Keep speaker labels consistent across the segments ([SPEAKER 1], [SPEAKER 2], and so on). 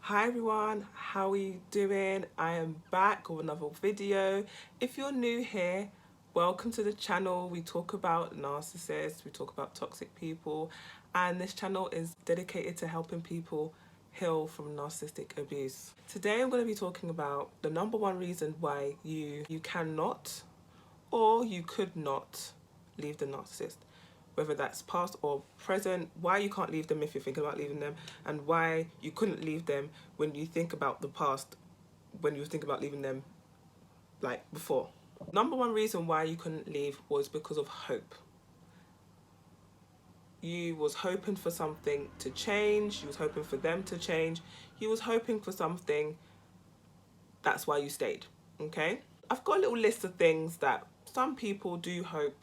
[SPEAKER 1] Hi everyone, how are you doing? I am back with another video. If you're new here, welcome to the channel. We talk about narcissists, we talk about toxic people, and this channel is dedicated to helping people heal from narcissistic abuse. Today I'm going to be talking about the number one reason why you cannot or you could not leave the narcissist. Whether that's past or present, why you can't leave them if you're thinking about leaving them, and why you couldn't leave them when you think about the past, when you think about leaving them like before. Number one reason why you couldn't leave was because of hope. You was hoping for something to change, you was hoping for them to change, you was hoping for something, that's why you stayed, okay? I've got a little list of things that some people do hope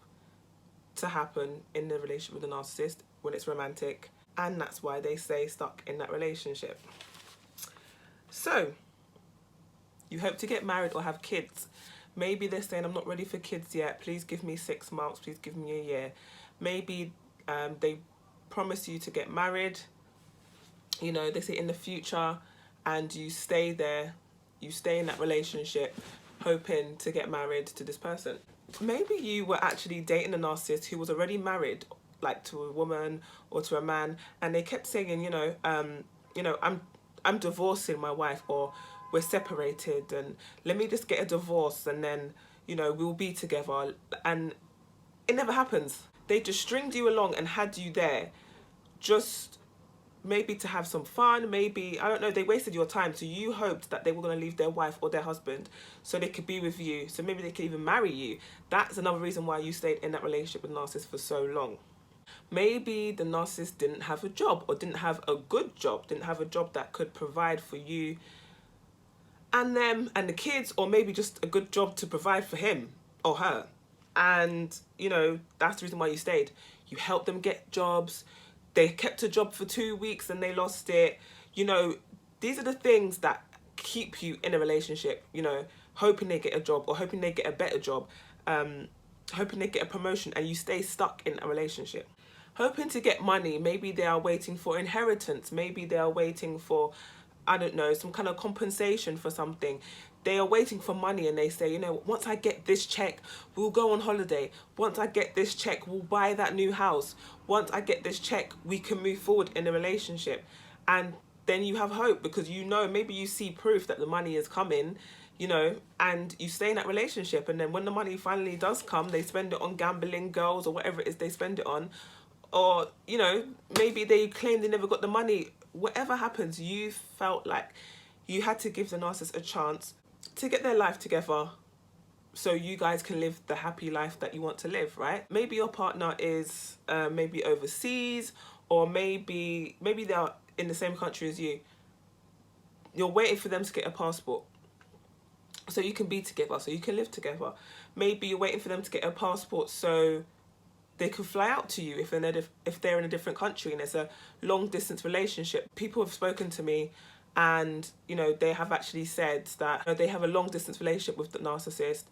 [SPEAKER 1] to happen in the relationship with a narcissist when it's romantic, and that's why they stay stuck in that relationship. So you hope to get married or have kids. Maybe they're saying, I'm not ready for kids yet, please give me 6 months, please give me a year. Maybe they promise you to get married, you know, they say in the future, and you stay there, you stay in that relationship hoping to get married to this person. Maybe you were actually dating a narcissist who was already married, like to a woman or to a man, and they kept saying, I'm divorcing my wife, or we're separated, and let me just get a divorce, and then, we'll be together. And it never happens. They just stringed you along and had you there just maybe to have some fun, maybe, I don't know, they wasted your time. So you hoped that they were going to leave their wife or their husband so they could be with you, so maybe they could even marry you. That's another reason why you stayed in that relationship with a narcissist for so long. Maybe the narcissist didn't have a job, or didn't have a good job, didn't have a job that could provide for you and them and the kids, or maybe just a good job to provide for him or her. And, that's the reason why you stayed. You helped them get jobs. They kept a job for 2 weeks and they lost it. These are the things that keep you in a relationship, hoping they get a job, or hoping they get a better job, hoping they get a promotion, and you stay stuck in a relationship. Hoping to get money, maybe they are waiting for inheritance, maybe they are waiting for, I don't know, some kind of compensation for something. They are waiting for money, and they say, once I get this check, we'll go on holiday. Once I get this check, we'll buy that new house. Once I get this check, we can move forward in a relationship. And then you have hope, because maybe you see proof that the money is coming, and you stay in that relationship. And then when the money finally does come, they spend it on gambling, girls, or whatever it is they spend it on. Or, maybe they claim they never got the money. Whatever happens, you felt like you had to give the narcissist a chance to get their life together so you guys can live the happy life that you want to live, right? Maybe your partner is maybe overseas, or maybe they're in the same country as you. You're waiting for them to get a passport so you can be together, so you can live together. Maybe you're waiting for them to get a passport so they can fly out to you if they're in a different country and it's a long distance relationship. People have spoken to me, and they have actually said that they have a long distance relationship with the narcissist,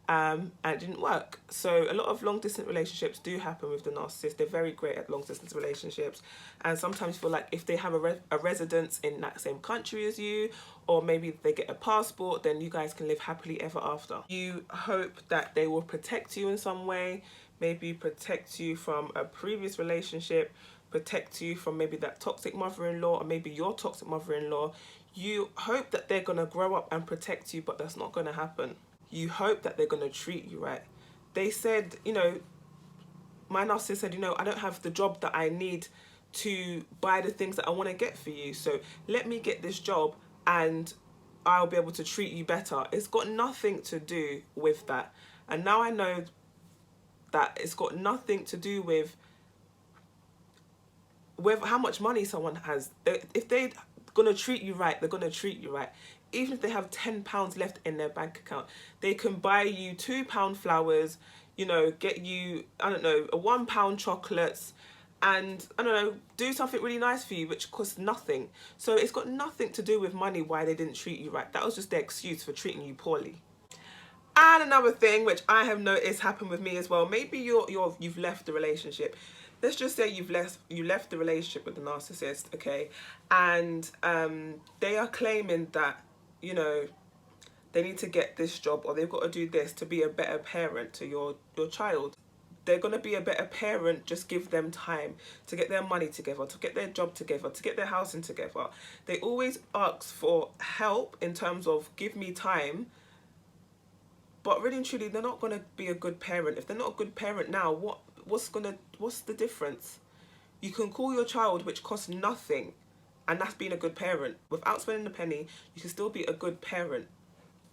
[SPEAKER 1] and it didn't work. So a lot of long distance relationships do happen with the narcissist. They're very great at long distance relationships, and sometimes you feel like if they have a residence in that same country as you, or maybe they get a passport, then you guys can live happily ever after. You hope that they will protect you in some way, maybe protect you from a previous relationship, protect you from maybe that toxic mother-in-law, or maybe your toxic mother-in-law. You hope that they're going to grow up and protect you, but that's not going to happen. You hope that they're going to treat you right. They said, my narcissist said, I don't have the job that I need to buy the things that I want to get for you. So let me get this job and I'll be able to treat you better. It's got nothing to do with that. And now I know that it's got nothing to do with how much money someone has. If they're going to treat you right, they're going to treat you right. Even if they have £10 left in their bank account, they can buy you £2 flowers, get you, I don't know, a £1 chocolates, and I don't know, do something really nice for you, which costs nothing. So it's got nothing to do with money why they didn't treat you right. That was just their excuse for treating you poorly. And another thing which I have noticed happen with me as well, maybe you've left the relationship. let's just say you left the relationship with the narcissist, okay, and they are claiming that, you know, they need to get this job or they've got to do this to be a better parent to your child. They're going to be a better parent, just give them time to get their money together, to get their job together, to get their housing together. They always ask for help in terms of give me time, but really and truly they're not going to be a good parent. If they're not a good parent now, what's the difference? You can call your child, which costs nothing, and that's being a good parent. Without spending a penny, you can still be a good parent.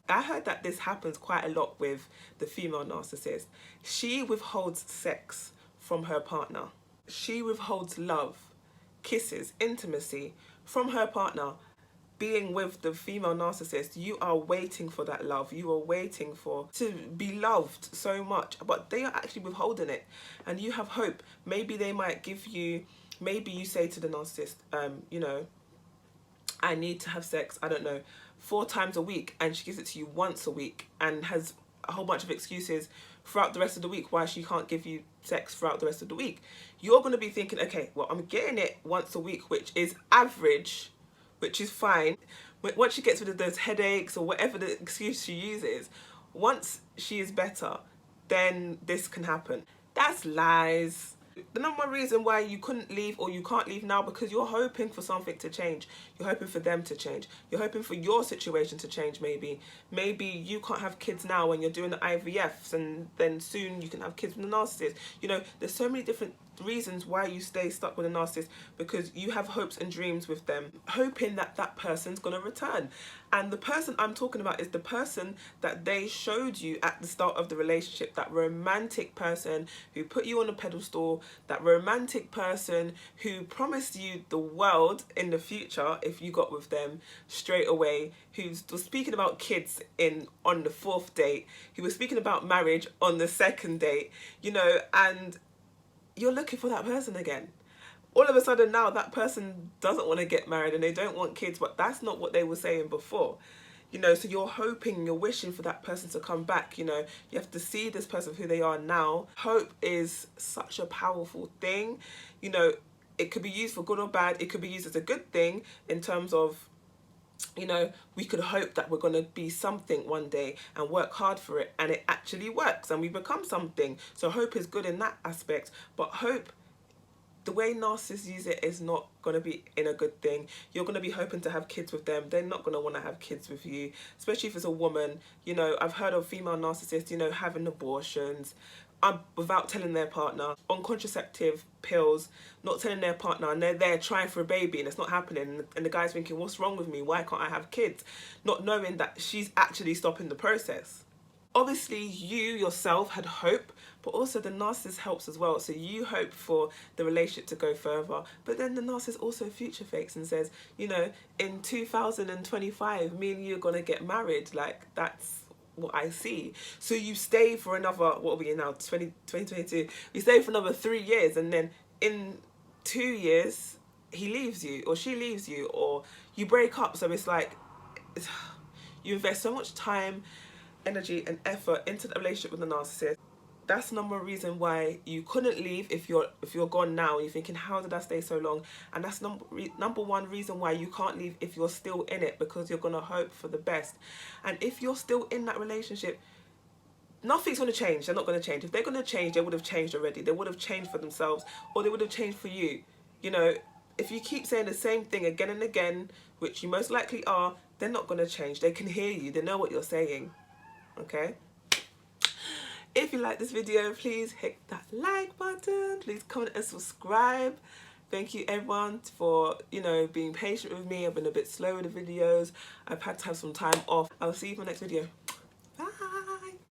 [SPEAKER 1] I heard that this happens quite a lot with the female narcissist. She withholds sex from her partner. She withholds love, kisses, intimacy from her partner. Being with the female narcissist, you are waiting for that love. You are waiting to be loved so much, but they are actually withholding it. And you have hope. Maybe they might give you, maybe you say to the narcissist, you know, I need to have sex, I don't know, 4 times a week, and she gives it to you once a week and has a whole bunch of excuses throughout the rest of the week why she can't give you sex throughout the rest of the week. You're going to be thinking, okay, well, I'm getting it once a week, which is average, which is fine. Once she gets rid of those headaches or whatever the excuse she uses, once she is better, then this can happen. That's lies. The number one reason why you couldn't leave or you can't leave now, because you're hoping for something to change. You're hoping for them to change. You're hoping for your situation to change maybe. Maybe you can't have kids now when you're doing the IVFs, and then soon you can have kids with the narcissist. You know, there's so many different reasons why you stay stuck with a narcissist, because you have hopes and dreams with them, hoping that that person's going to return. And the person I'm talking about is the person that they showed you at the start of the relationship, that romantic person who put you on a pedestal, that romantic person who promised you the world in the future if you got with them straight away, who was speaking about kids on the 4th date, who was speaking about marriage on the 2nd date, you know, and you're looking for that person again. All of a sudden now that person doesn't want to get married and they don't want kids, but that's not what they were saying before. You know, so you're hoping, you're wishing for that person to come back. You know, you have to see this person for who they are now. Hope is such a powerful thing. You know, it could be used for good or bad. It could be used as a good thing in terms of, you know, we could hope that we're going to be something one day and work hard for it, and it actually works and we become something. So hope is good in that aspect, but hope, the way narcissists use it, is not going to be in a good thing. You're going to be hoping to have kids with them. They're not going to want to have kids with you, especially if it's a woman. You know, I've heard of female narcissists, you know, having abortions without telling their partner, on contraceptive pills, not telling their partner, and they're there trying for a baby and it's not happening, and the guy's thinking, what's wrong with me? Why can't I have kids? Not knowing that she's actually stopping the process. Obviously, you yourself had hope, but also the narcissist helps as well. So you hope for the relationship to go further, but then the narcissist also future fakes and says, you know, in 2025, me and you are going to get married. Like, that's what I see. So you stay for another, what are we in now, 2022? You stay for another 3 years, and then in 2 years, he leaves you, or she leaves you, or you break up. So it's like, you invest so much time, energy and effort into the relationship with the narcissist. That's number one reason why you couldn't leave if you're gone now and you're thinking, how did I stay so long? And that's number one reason why you can't leave if you're still in it, because you're going to hope for the best. And if you're still in that relationship, nothing's going to change. They're not going to change. If they're going to change, they would have changed already. They would have changed for themselves, or they would have changed for you. You know, if you keep saying the same thing again and again, which you most likely are, they're not going to change. They can hear you. They know what you're saying. Okay? If you like this video, please hit that like button. Please comment and subscribe. Thank you everyone for, you know, being patient with me. I've been a bit slow with the videos. I've had to have some time off. I'll see you in my next video.